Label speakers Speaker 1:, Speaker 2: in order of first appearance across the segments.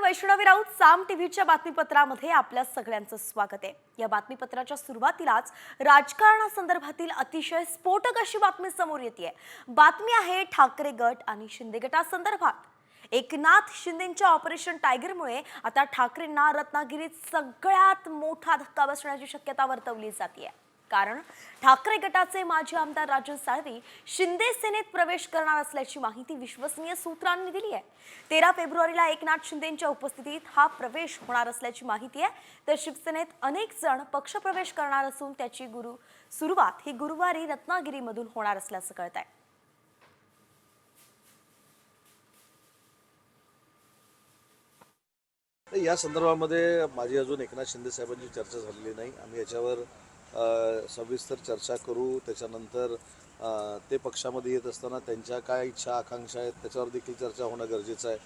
Speaker 1: वैष्णवी राऊत साम टीव्हीच्या बातमीपत्रामध्ये आपल्या सगळ्यांचं स्वागत आहे। या बातमीपत्राच्या सुरुवातीलाच राजकारणासंदर्भातील अतिशय स्फोटक अशी बातमी समोर येते। बातमी आहे ठाकरे गट आणि शिंदे गटासंदर्भात। एकनाथ शिंदेंच्या ऑपरेशन टायगरमुळे आता ठाकरेंना रत्नागिरीत सगळ्यात मोठा धक्का बसण्याची शक्यता वर्तवली जाते। कारण ठाकरे गटाचे माजी आमदार राजन साळवी शिंदे सेनेत प्रवेश करणार असल्याची माहिती विश्वसनीय सूत्रांनी दिली आहे। 13 फेब्रुवारीला एकनाथ शिंदेंच्या उपस्थितीत हा प्रवेश होणार असल्याची माहिती आहे। तर शिवसेनेत अनेक जण पक्षप्रवेश करणार असून त्याची सुरुवात ही गुरुवारी रत्नागिरीमधून होणार असल्याचं कळतंय।
Speaker 2: या संदर्भामध्ये माझी अजून एकनाथ शिंदे साहेबांची चर्चा झालेली नाही। आम्ही याच्यावर सविस्तर चर्चा करू। त्याच्यानंतर ते पक्षामध्ये येत असताना त्यांच्या काय इच्छा आकांक्षा आहेत त्याच्यावर देखील चर्चा होणं गरजेचं आहे।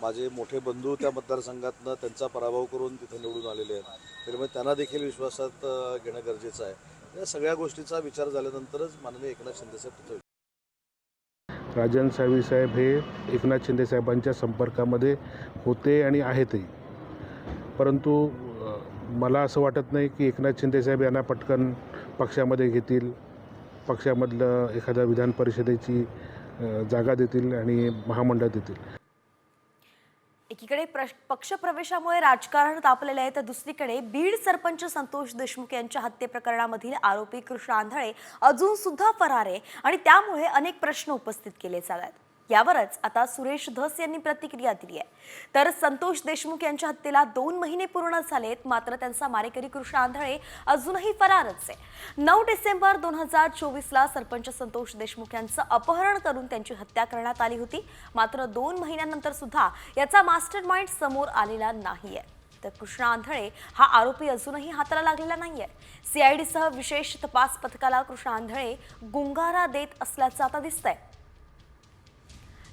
Speaker 2: माझे मोठे बंधू त्या मतदारसंघातनं त्यांचा पराभव करून तिथे निवडून आलेले आहेत, त्यामुळे त्यांना देखील विश्वासात घेणं गरजेचं आहे। या सगळ्या गोष्टीचा विचार झाल्यानंतरच माननीय एकनाथ शिंदे साहेब तिथे
Speaker 3: राजन साळवी साहेब हे एकनाथ शिंदे साहेबांच्या संपर्कामध्ये होते आणि आहेतही, परंतु मला असं वाटत नाही की एकनाथ शिंदे साहेब यांना पटकन पक्षामध्ये घेतील, पक्षामधलं एखाद्या विधान परिषदेची जागा देतील आणि महामंडळ देतील।
Speaker 1: एकीकडे पक्षप्रवेशामुळे राजकारण तापलेले आहे, तर दुसरीकडे बीड सरपंच संतोष देशमुख यांच्या हत्ये प्रकरणामधील आरोपी कृष्ण आंधळे अजून सुद्धा फरार आहे आणि त्यामुळे अनेक प्रश्न उपस्थित केले जात आहेत। यावरच आता सुरेश धस यांनी प्रतिक्रिया दिली आहे। तर संतोष देशमुख यांच्या हत्येला 2 महिने पूर्ण झालेत, मात्र त्यांचा मारेकरी कृष्ण आंधळे अजूनही फरारच आहे। 9 डिसेंबर 2024ला सरपंच संतोष देशमुख यांचं अपहरण करून त्यांची हत्या करण्यात आली होती, मात्र 2 महिन्यानंतर सुद्धा याचा मास्टरमाइंड समोर आलेला नाहीये। तर कृष्ण आंधळे हा आरोपी अजूनही हाताला लागलेला नाहीये। सीआयडीसह विशेष तपास पथकाला कृष्ण आंधळे गुंगारा देत असल्याचं आता दिसतंय।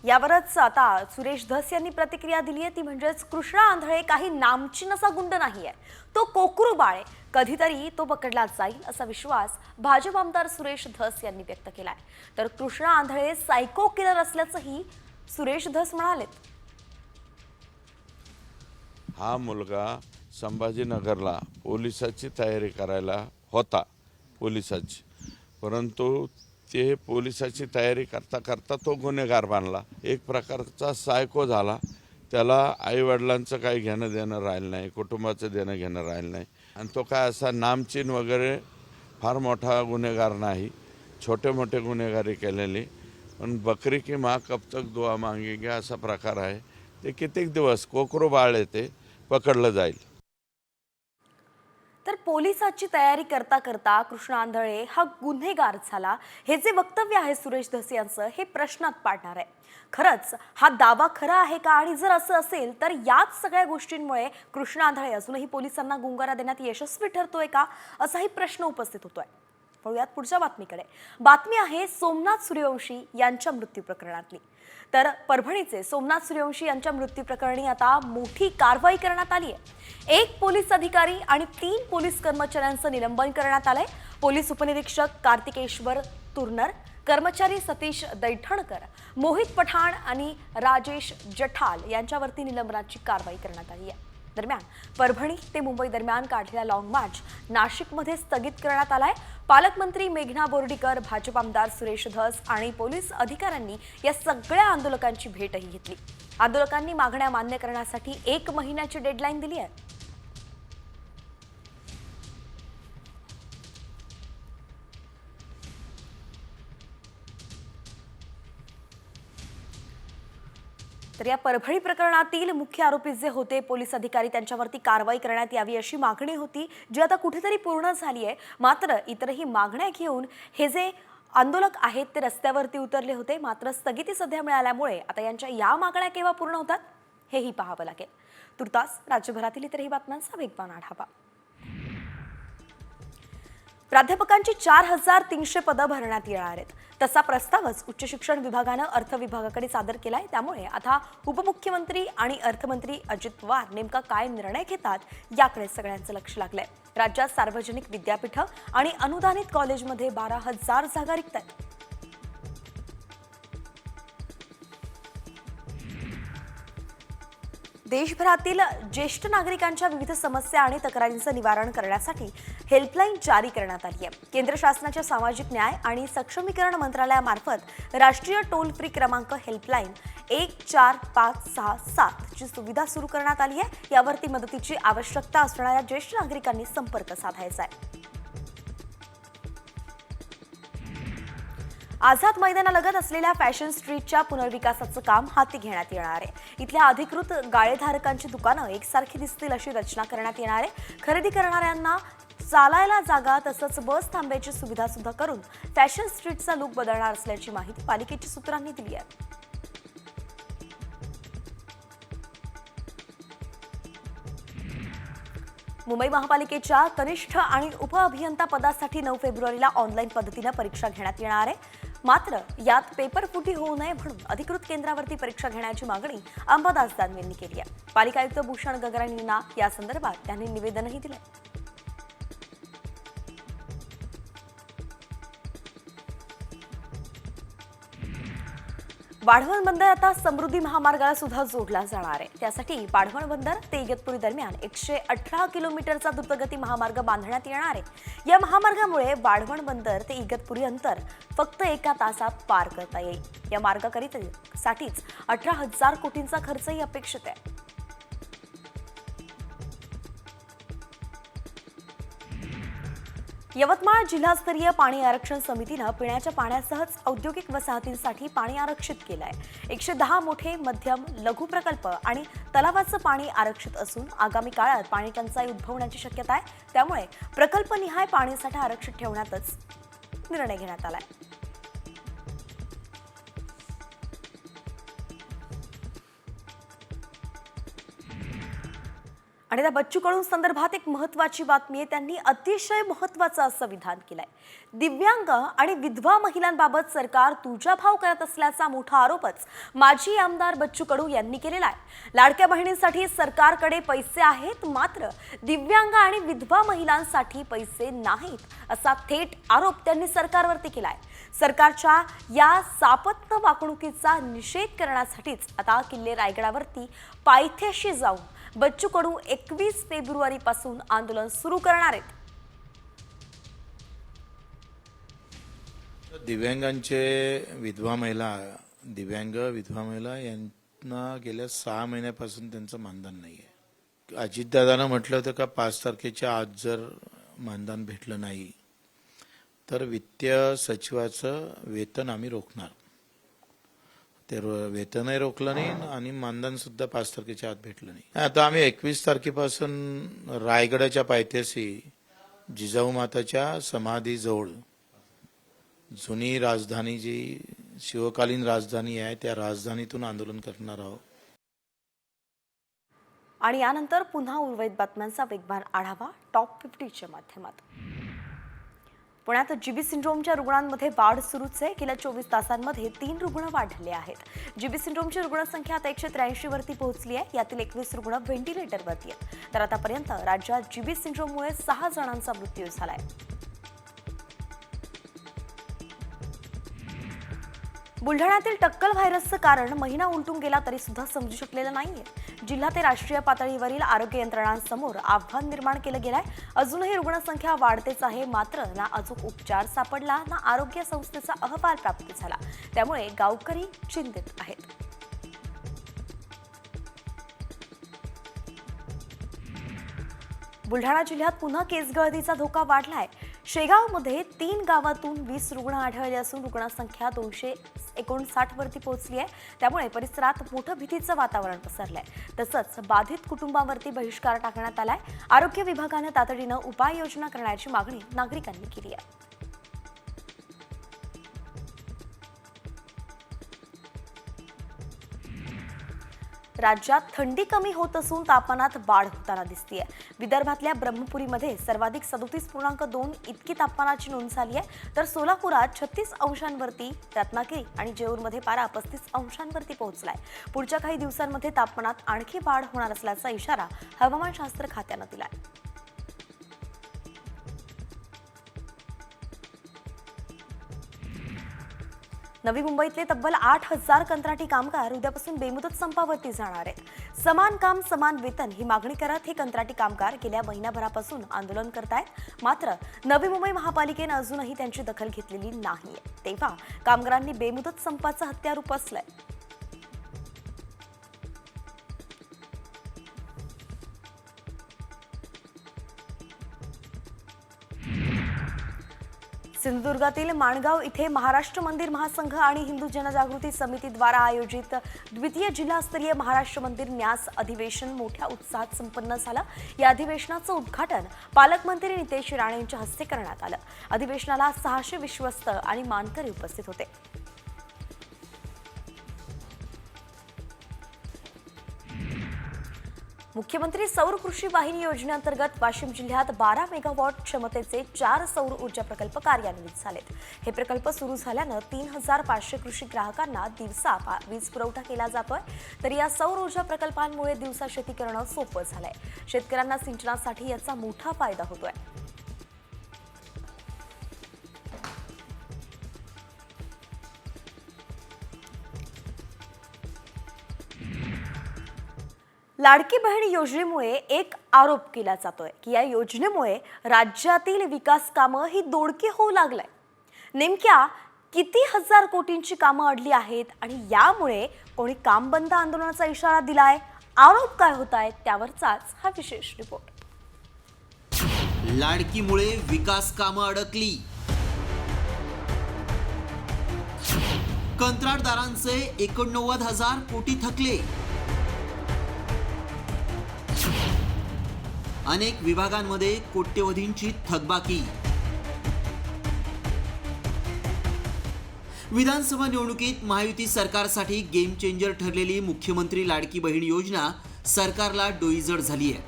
Speaker 1: यावरच आता सुरेश धस यांनी प्रतिक्रिया दिली आहे, ती म्हणजेच कृष्ण आंधळे काही नामचीन असा गुंड नाहीये, तो कोकरू बाळ आहे, कधीतरी तो पकडला जाईल असा विश्वास भाजप आमदार सुरेश धस यांनी व्यक्त केलाय। तर कृष्ण आंधळे सायको किलर असल्याचंही सुरेश धस म्हणालेत।
Speaker 4: हा मुलगा संभाजीनगरला पोलिसाची तयारी करायला होता पोलिसाची, परंतु ते पोलिसाची तयारी करता करता तो गुन्हेगार बनला, एक प्रकारचा सायको झाला। त्याला आईवडिलांचं काही घेणं देणं राहिलं नाही, कुटुंबाचं देणं घेणं राहिलं नाही, आणि तो काय असा नामचीन वगैरे फार मोठा गुन्हेगार नाही, छोटे मोठे गुन्हेगारी केलेली। पण बकरी की माँ कब तक दुआ मांगेगी असा प्रकार आहे। ते कित्येक दिवस कोकरू बाळ आहे, ते पकडलं जाईल।
Speaker 1: तर पोलिसाची तयारी करता करता कृष्ण आंधळे हा गुन्हेगार झाला, हे जे वक्तव्य आहे सुरेश धस यांचं, हे प्रश्नात पाडणार आहे। खरंच हा दावा खरा आहे का? आणि जर असं असेल तर याच सगळ्या गोष्टींमुळे कृष्ण आंधळे अजूनही पोलिसांना गुंगारा देण्यात यशस्वी ठरतोय का, असाही प्रश्न उपस्थित होतोय। वळूयात पुढच्या बातमीकडे। बातमी आहे सोमनाथ सूर्यवंशी यांच्या मृत्यू प्रकरणातली। तर परभणीचे सोमनाथ सूर्यवंशी यांच्या मृत्यू प्रकरणी आता मोठी कारवाई करण्यात आली आहे। 1 पोलीस अधिकारी आणि 3 पोलीस कर्मचाऱ्यांचं निलंबन करण्यात आलंय। पोलीस उपनिरीक्षक कार्तिकेश्वर तुर्नर, कर्मचारी सतीश दैठणकर, मोहित पठाण आणि राजेश जठाल यांच्यावरती निलंबनाची कारवाई करण्यात आली आहे। दरम्यान परभणी ते मुंबई दरम्यान काढलेला लॉंग मार्च नाशिकमध्ये स्थगित करण्यात आलाय। पालकमंत्री मेघना बोर्डीकर, भाजप आमदार सुरेश धस आणि पोलीस अधिकाऱ्यांनी या सगळ्या आंदोलकांची भेटही घेतली। आंदोलकांनी मागण्या मान्य करण्यासाठी 1 महिन्याची डेडलाईन दिली आहे। तर या परभणी प्रकरणातील मुख्य आरोपी जे होते पोलीस अधिकारी, त्यांच्यावरती कारवाई करण्यात यावी अशी मागणी होती, जी आता कुठेतरी पूर्ण झाली आहे। मात्र इतरही मागण्या घेऊन हे जे आंदोलक आहेत ते रस्त्यावरती उतरले होते, मात्र स्थगिती सध्या मिळाल्यामुळे आता यांच्या या मागण्या केव्हा पूर्ण होतात हेही पाहावं लागेल। तुर्तास राज्यभरातील इतरही बातम्यांचा वेगवान आढावा। प्राध्यापकांची 4300 पदं भरण्यात येणार आहेत, तसा प्रस्तावच उच्च शिक्षण विभागानं अर्थ विभागाकडे सादर केलाय। त्यामुळे आता उपमुख्यमंत्री आणि अर्थमंत्री अजित पवार नेमका काय निर्णय घेतात याकडे सगळ्यांचं लक्ष लागलंय। राज्यात सार्वजनिक विद्यापीठं आणि अनुदानित कॉलेजमध्ये 12,000 जागा रिक्त आहेत। देशभरातील ज्येष्ठ नागरिकांच्या विविध समस्या आणि तक्रारींचं निवारण करण्यासाठी हेल्पलाईन जारी करण्यात आली आहे. केंद्र शासनाच्या सामाजिक न्याय आणि सक्षमीकरण मंत्रालयामार्फत राष्ट्रीय टोल फ्री क्रमांक हेल्पलाईन 14567 ची सुविधा सुरू करण्यात आली आहे. यावरती मदतीची आवश्यकता असणाऱ्या ज्येष्ठ नागरिकांनी संपर्क साधायचा आहे. आझाद मैदानालगत असलेल्या फॅशन स्ट्रीटच्या पुनर्विकासाचं काम हाती घेण्यात येणार आहे. इथल्या अधिकृत गाळेधारकांची दुकानं एकसारखी दिसतील अशी रचना करण्यात येणार आहे. खरेदी करणाऱ्यांना चालायला जागा तसंच बस थांब्याची सुविधा सुद्धा करून फॅशन स्ट्रीटचा लुक बदलणार असल्याची माहिती पालिकेच्या सूत्रांनी दिली आहे. मुंबई महापालिकेच्या कनिष्ठ आणि उपअभियंता पदासाठी 9 फेब्रुवारीला ऑनलाईन पद्धतीनं परीक्षा घेण्यात येणार आहे. मात्र यात पेपरफुटी होऊ नये म्हणून अधिकृत केंद्रावरती परीक्षा घेण्याची मागणी अंबादास दानवे यांनी केली आहे. पालिका आयुक्त भूषण गगरान यांना या संदर्भात त्यांनी निवेदनही दिले. बाढवण बंदर आता समृद्धी महामार्गाला सुद्धा जोडला जाणार आहे. त्यासाठी बाढवण बंदर ते इगतपुरी दरम्यान 118 किलोमीटरचा द्रुतगती महामार्ग बांधण्यात येणार आहे. या महामार्गामुळे बाढवण बंदर ते इगतपुरी अंतर फक्त 1 तासात पार करता येईल. या मार्गाकरितासाठीच 18,000 कोटींचा खर्चही अपेक्षित आहे. यवतमाळ जिल्हास्तरीय पाणी आरक्षण समितीनं पिण्याच्या पाण्यासहच औद्योगिक वसाहतींसाठी पाणी आरक्षित केलं आहे. 110 मोठे मध्यम लघु प्रकल्प आणि तलावाचं पाणी आरक्षित असून आगामी काळात पाणी टंचाई उद्भवण्याची शक्यता आहे. त्यामुळे प्रकल्पनिहाय पाणीसाठा आरक्षित ठेवण्यातच निर्णय घेण्यात आला आहे. आणि त्या बच्चू कडू संदर्भात एक महत्त्वाची बातमी आहे. त्यांनी अतिशय महत्त्वाचं असं विधान केलंय. दिव्यांग आणि विधवा महिलांबाबत सरकार तुळजाभाव करत असल्याचा मोठा आरोपच माजी आमदार बच्चू कडू यांनी केलेला आहे. लाडक्या बहिणींसाठी सरकारकडे पैसे आहेत, मात्र दिव्यांग आणि विधवा महिलांसाठी पैसे नाहीत असा थेट आरोप त्यांनी सरकारवरती केलाय. सरकारच्या या सापत्न वागणुकीचा निषेध करण्यासाठीच आता किल्ले रायगडावरती पायथ्याशी जाऊन बच्चू कडू 21 फेब्रुवारीपासून आंदोलन सुरू करणार आहेत.
Speaker 5: दिव्यांग विधवा महिला यांना गेल्या 6 महिन्यापासून त्यांचं मानधन नाही आहे. अजितदादांना म्हटलं होतं का 5 तारखेच्या आज जर मानधन भेटलं नाही तर वित्तीय सचिवाचं वेतन आम्ही रोखणार. ते वेतनही रोखलं नाही आणि मानधन सुद्धा 5 तारखेच्या आत भेटलं नाही. आता आम्ही 21 तारखेपासून रायगडाच्या पायथ्याशी जिजाऊ माताच्या समाधीजवळ जुनी राजधानी जी शिवकालीन राजधानी आहे त्या राजधानीतून आंदोलन करणार आहोत.
Speaker 1: आणि यानंतर पुन्हा उर्वरित बातम्यांचा वेगवान आढावा टॉप 50च्या माध्यमातून. पुण्यात जीबी सिंड्रोमच्या रुग्णांमध्ये वाढ सुरूच आहे. गेल्या 24 तासांमध्ये 3 रुग्ण वाढले आहेत. जीबी सिंड्रोमची रुग्णसंख्या आता 183 वरती पोहोचली आहे. यातील 21 रुग्ण व्हेंटिलेटरवरती आहेत. तर आतापर्यंत राज्यात जीबी सिंड्रोममुळे 6 जणांचा मृत्यू झालाय. बुलढाण्यातील टक्कल व्हायरसचं कारण महिना उलटून गेला तरी सुद्धा समजू शकलेलं नाहीये. जिल्हा ते राष्ट्रीय पातळीवरील आरोग्य यंत्रणांसमोर आव्हान निर्माण केलं गेलंय. अजूनही रुग्णसंख्या वाढतेच आहे, मात्र ना अचूक उपचार सापडला ना आरोग्य संस्थेचा अहवाल प्राप्त झाला. त्यामुळे गावकरी चिंतित आहेत. बुलढाणा जिल्ह्यात पुन्हा केस गळतीचा धोका वाढलाय. शेगावमध्ये 3 गावातून 20 रुग्ण आढळले असून रुग्णसंख्या 259 वरती पोहोचली आहे. त्यामुळे परिसरात मोठं भीतीचं वातावरण पसरलंय. तसंच बाधित कुटुंबांवरती बहिष्कार टाकण्यात आलाय. आरोग्य विभागानं तातडीनं उपाययोजना करण्याची मागणी नागरिकांनी केली आहे. राज्यात थंडी कमी होत असून तापमानात वाढ होताना दिसतेय. विदर्भातल्या ब्रह्मपुरीमध्ये सर्वाधिक 37.2 इतकी तापमानाची नोंद झाली आहे. तर सोलापुरात 36 अंशांवरती, रत्नागिरी आणि जेऊरमध्ये पारा 35 अंशांवरती पोहोचलाय. पुढच्या काही दिवसांमध्ये तापमानात आणखी वाढ होणार असल्याचा इशारा हवामानशास्त्र खात्यानं दिलाय. नवी मुंबईतले तब्बल 8,000 कंत्राटी कामगार उद्यापासून बेमुदत संपावरती जाणार आहेत. समान काम समान वेतन ही मागणी करत हे कंत्राटी कामगार गेल्या महिनाभरापासून आंदोलन करतायत. मात्र नवी मुंबई महापालिकेनं अजूनही त्यांची दखल घेतलेली नाहीये. तेव्हा कामगारांनी बेमुदत संपाचं हत्यार उपसलंय. सिंधुदुर्गातील माणगाव इथे महाराष्ट्र मंदिर महासंघ आणि हिंदू जनजागृती समितीद्वारा आयोजित द्वितीय जिल्हास्तरीय महाराष्ट्र मंदिर न्यास अधिवेशन मोठ्या उत्साहात संपन्न झालं. या अधिवेशनाचं उद्घाटन पालकमंत्री नितेश राणे यांच्या हस्ते करण्यात आलं. अधिवेशनाला 600 विश्वस्त आणि मानकरी उपस्थित होते. मुख्यमंत्री सौर कृषी वाहिनी योजनेअंतर्गत वाशिम जिल्ह्यात 12 मेगावॉट क्षमतेचे 4 सौर ऊर्जा प्रकल्प कार्यान्वित झालेत. हे प्रकल्प सुरू झाल्यानं 3500 कृषी ग्राहकांना दिवसा वीज पुरवठा केला जातोय. तर या सौर ऊर्जा प्रकल्पांमुळे दिवसा शेती करणं सोपं झालंय. शेतकऱ्यांना सिंचनासाठी याचा मोठा फायदा होतोय. लाडकी बहीण योजनेमुळे एक आरोप केला जातोय की या योजनेमुळे राज्यातील विकास कामं ही दोडकी होऊ लागलाय. नेमक्या किती हजार कोटींची कामं अडली आहेत आणि यामुळे कोणी काम बंद आंदोलनाचा इशारा दिलाय? आरोप काय होत आहेत त्यावरचाच हा विशेष रिपोर्ट.
Speaker 6: लाडकीमुळे विकास कामं अडकली. कंत्राटदारांचे 89,000 कोटी थकले. अनेक विभागांमध्ये कोट्यवधींची थकबाकी. विधानसभा निवडणुकीत महायुती सरकारसाठी गेम चेंजर ठरलेली मुख्यमंत्री लाडकी बहीण योजना सरकारला डोईजड झाली आहे.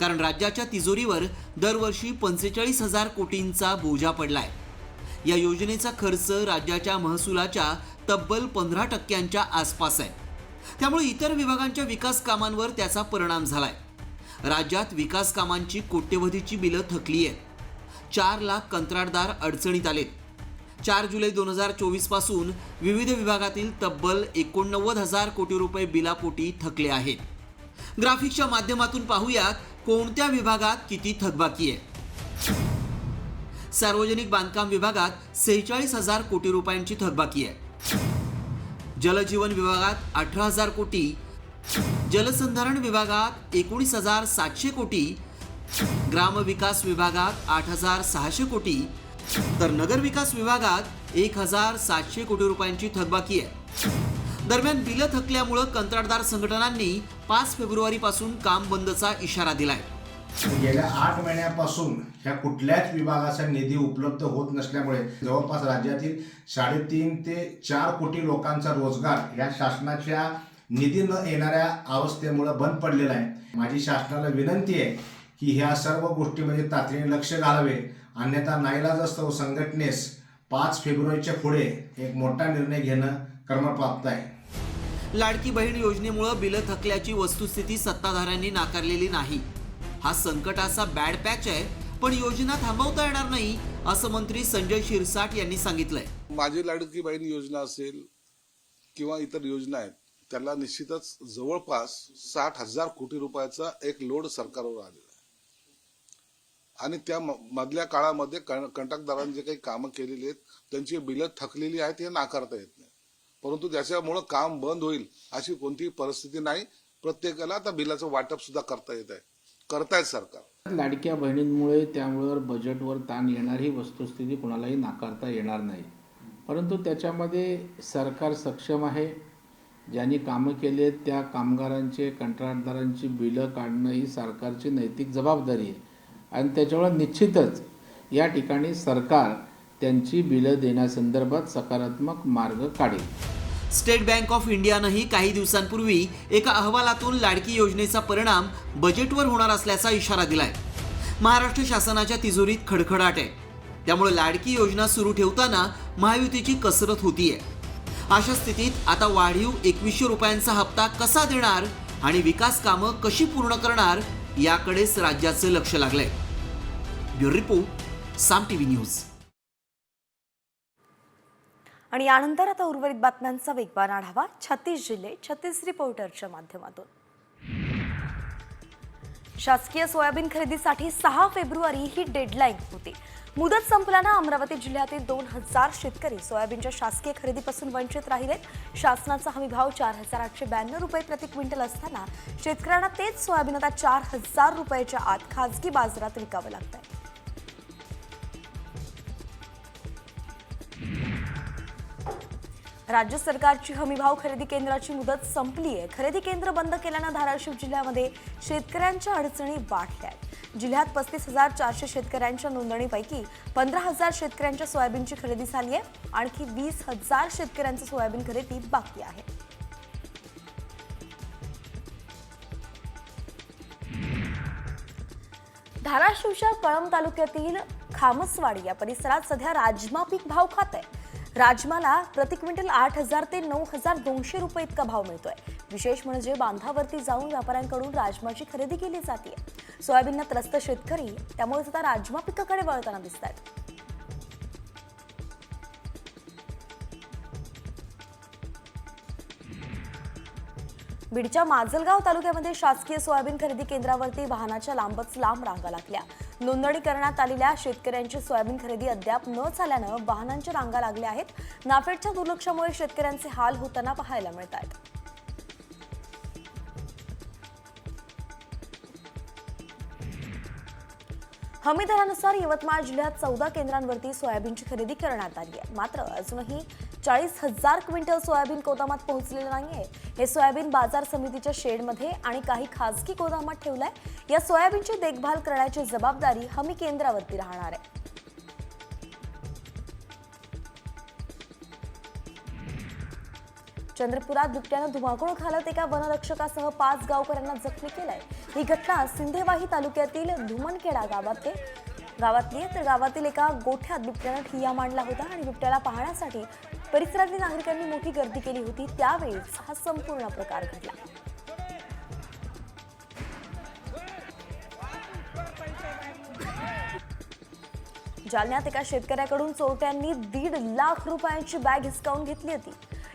Speaker 6: कारण राज्याच्या तिजोरीवर दरवर्षी 45,000 कोटींचा बोजा पडलाय. या योजनेचा खर्च राज्याच्या महसुलाच्या तब्बल 15% आसपास आहे. त्यामुळे इतर विभागांच्या विकास कामांवर त्याचा परिणाम झालाय. राज्यात विकास कामांची कोट्यवधीची बिलं थकली आहेत. 4 लाख कंत्राटदार अडचणीत आलेत. 4 जुलै 2024 पासून विविध विभागातील तब्बल 89,000 कोटी रुपये बिलापोटी थकले आहेत. ग्राफिक्सच्या माध्यमातून पाहूयात कोणत्या विभागात किती थकबाकी आहे. सार्वजनिक बांधकाम विभागात 46,000 कोटी रुपयांची थकबाकी आहे. जलजीवन विभागात 18,000 कोटी, जलसंधारण विभागात 19,700 कोटी, ग्रामविकास विभागात 8,600 कोटी, तर नगरविकास विभागात 1,700 कोटी रुपयांची थकबाकी आहे. दरम्यान बिलं थकल्यामुळे कंत्राटदार संघटनांनी 5 फेब्रुवारीपासून काम बंदचा इशारा दिलाय.
Speaker 7: गेल्या 8 महिन्यापासून ह्या कुठल्याच विभागाचा निधी उपलब्ध होत नसल्यामुळे जवळपास राज्यातील 3.5 ते 4 कोटी लोकांचा रोजगार या शासनाच्या निधी न येणाऱ्या अवस्थेमुळे बंद पडलेला आहे. माझी शासनाला विनंती आहे की ह्या सर्व गोष्टीमध्ये तातडीने लक्ष घालावे, अन्यथा नाईलाजास्तव संघटनेस 5 फेब्रुवारीच्या पुढे एक मोठा निर्णय घेणं क्रमप्राप्त आहे.
Speaker 6: लाडकी बहीण योजनेमुळे बिलं थकल्याची वस्तुस्थिती सत्ताधाऱ्यांनी नाकारलेली नाही. हा संकटाचा बॅड पॅच आहे, पण योजना थांबवता येणार नाही असं मंत्री संजय शिरसाट यांनी सांगितलंय.
Speaker 8: माझी लाडकी बहीण योजना असेल किंवा इतर योजना आहेत त्याला निश्चितच जवळपास 60,000 कोटी रुपयाचा एक लोड सरकारवर आलेला आहे. आणि त्या मधल्या काळामध्ये कंत्राटदारांनी जे काही कामं केलेली आहेत त्यांची बिलं थकलेली आहेत हे नाकारता येत नाही. परंतु त्याच्यामुळं काम बंद होईल अशी कोणतीही परिस्थिती नाही. प्रत्येकाला आता बिलाचं वाटप सुद्धा करता येत आहे, करतायत सरकार.
Speaker 9: लाडक्या बहिणींमुळे त्यामुळे बजेटवर ताण येणार ही वस्तुस्थिती कोणालाही नाकारता येणार नाही. परंतु त्याच्यामध्ये सरकार सक्षम आहे. ज्यांनी कामं केली आहेत त्या कामगारांचे, कंत्राटदारांची बिलं काढणं ही सरकारची नैतिक जबाबदारी आहे. आणि त्याच्यामुळे निश्चितच या ठिकाणी सरकार त्यांची बिलं देण्यासंदर्भात सकारात्मक मार्ग काढेल.
Speaker 6: स्टेट बँक ऑफ इंडियानंही काही दिवसांपूर्वी एका अहवालातून लाडकी योजनेचा परिणाम बजेटवर होणार असल्याचा इशारा दिलाय. महाराष्ट्र शासनाच्या तिजोरीत खडखडाट आहे. त्यामुळे लाडकी योजना सुरू ठेवताना महायुतीची कसरत होतीये. अशा स्थितीत आता वाढीव 2100 रुपयांचा हप्ता कसा देणार आणि विकास कामं कशी पूर्ण करणार याकडेच राज्याचं लक्ष लागलंय. ब्युरो रिपोर्ट, साम टीव्ही न्यूज.
Speaker 1: आणि यानंतर आता उर्वरित बातम्यांचा वेगवान आढावा 36 जिल्हे 36 रिपोर्टरच्या माध्यमातून. शासकीय सोयाबीन खरेदीसाठी 6 फेब्रुवारी ही डेडलाईन होती. मुदत संपल्यानं अमरावती जिल्ह्यातील 2000 शेतकरी सोयाबीनच्या शासकीय खरेदीपासून वंचित राहिलेत. शासनाचा हमी भाव 4,892 रुपये प्रति क्विंटल असताना शेतकऱ्यांना तेच सोयाबीन आता 4,000 रुपयाच्या आत खासगी बाजारात विकावं लागतंय. राज्य सरकारची हमीभाव खरेदी केंद्राची मुदत संपली आहे. खरेदी केंद्र बंद केल्यानं धाराशिव जिल्ह्यामध्ये शेतकऱ्यांच्या अडचणी वाढल्या आहेत. जिल्ह्यात 35,400 शेतकऱ्यांच्या नोंदणीपैकी 15,000 शेतकऱ्यांच्या सोयाबीनची खरेदी झाली आहे. आणखी 20,000 शेतकऱ्यांचं सोयाबीन खरेदी बाकी आहे. धाराशिवच्या कळंब तालुक्यातील खामसवाडी या परिसरात सध्या राजमा पीक भाव खात आहे. राजमाला प्रति क्विंटल 8,000 ते 9,200 रुपये इतका भाव मिळतोय. विशेष म्हणजे बांधावरती जाऊन व्यापाऱ्यांकडून राजमाची खरेदी केली जाते. सोयाबीननं त्रस्त शेतकरी त्यामुळे आता राजमा पिकाकडे वळताना दिसत आहेत. बीडच्या माजलगाव तालुक्यामध्ये शासकीय सोयाबीन खरेदी केंद्रावरती वाहनाच्या लांबच लांब रांगा लागल्या. नोंदणी करण्यात आलेल्या शेतकऱ्यांची सोयाबीन खरेदी अद्याप न झाल्यानं वाहनांच्या रांगा लागल्या आहेत. नाफेडच्या दुर्लक्षामुळे शेतकऱ्यांचे हाल होताना पाहायला मिळत आहेत. हमी दरानुसार यवतमाळ जिल्ह्यात 14 केंद्रांवरती सोयाबीनची खरेदी करण्यात आली आहे. मात्र अजूनही 40,000 क्विंटल सोयाबीन गोदामात पोहोचलेलं नाहीये. हे सोयाबीन बाजार समितीच्या शेडमध्ये आणि काही खासगी गोदामात ठेवलंय. या सोयाबीनची देखभाल करण्याची जबाबदारी हमी केंद्रावरती राहणार आहे. चंद्रपुरात बिबट्यानं धुमाकूळ घालत एका वनरक्षकासह 5 गावकऱ्यांना जखमी केलंय. ही घटना सिंधेवाही तालुक्यातील धुमनखेडा गावातील एका गोठ्यात बिबट्यानं ठिय्या मांडला होता आणि बिबट्याला पाहण्यासाठी परिसरातील नागरिकांनी मोठी गर्दी केली होती. त्यावेळेस हा संपूर्ण प्रकार घडला. जालन्यात एका शेतकऱ्याकडून चोरट्यांनी 1.5 लाख रुपयांची बॅग हिसकावून घेतली होती.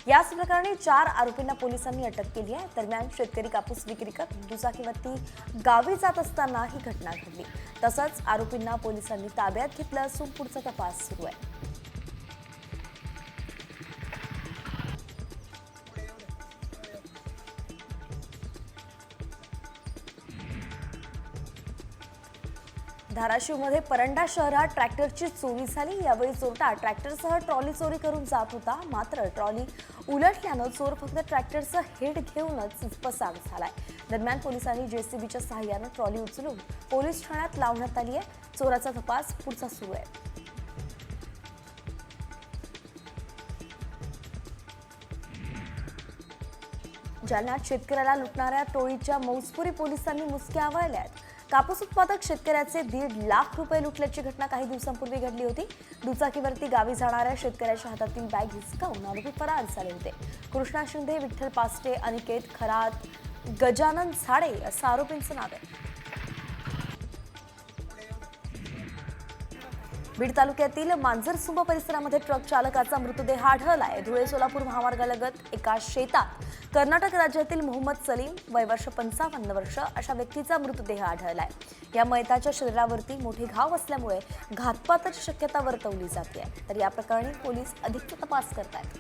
Speaker 1: याच प्रकरणी 4 आरोपींना पोलिसांनी अटक केली आहे. दरम्यान शेतकरी कापूस विक्री करत दुचाकीवरती गावी जात असताना ही घटना घडली. तसंच आरोपींना पोलिसांनी ताब्यात घेतलं असून पुढचा तपास सुरू आहे. धाराशिवमध्ये परंडा शहरात ट्रॅक्टरची चोरी झाली. यावेळी चोरटा ट्रॅक्टरसह ट्रॉली चोरी करून जात होता. मात्र ट्रॉली उलटल्यानं चोर फक्त ट्रॅक्टरचं हेड घेऊनच पसार झालाय. दरम्यान पोलिसांनी जेसीबीच्या सहाय्यानं ट्रॉली उचलून पोलीस ठाण्यात लावण्यात आली आहे. चोराचा तपास पुढचा सुरू आहे. जालन्यात शेतकऱ्याला लुटणाऱ्या टोळीच्या मौजपुरी पोलिसांनी मुसक्या आवळल्या आहेत. कापूस उत्पादक शेतकऱ्याचे 1.5 लाख रुपये लुटल्याची घटना काही दिवसांपूर्वी घडली होती. दुचाकीवरती गावी जाणाऱ्या शेतकऱ्याच्या हातातील बॅग हिसकावून आरोपी फरार झाले होते. कृष्णा शिंदे, विठ्ठल पास्टे, अनिकेत खरात, गजानन झाडे असं आरोपींचं नाव आहे. बीड तालुक्यातील मांजरसुंब परिसरामध्ये ट्रक चालकाचा मृतदेह आढळलाय. धुळे सोलापूर महामार्गालगत एका शेतात कर्नाटक राज्यातील मोहम्मद सलीम वय 55 वर्ष अशा व्यक्तीचा मृतदेह आढळलाय. या मयताच्या शरीरावरती मोठे घाव असल्यामुळे घातपाताची शक्यता वर्तवली जाते. तर या प्रकरणी पोलीस अधिक तपास करत आहेत.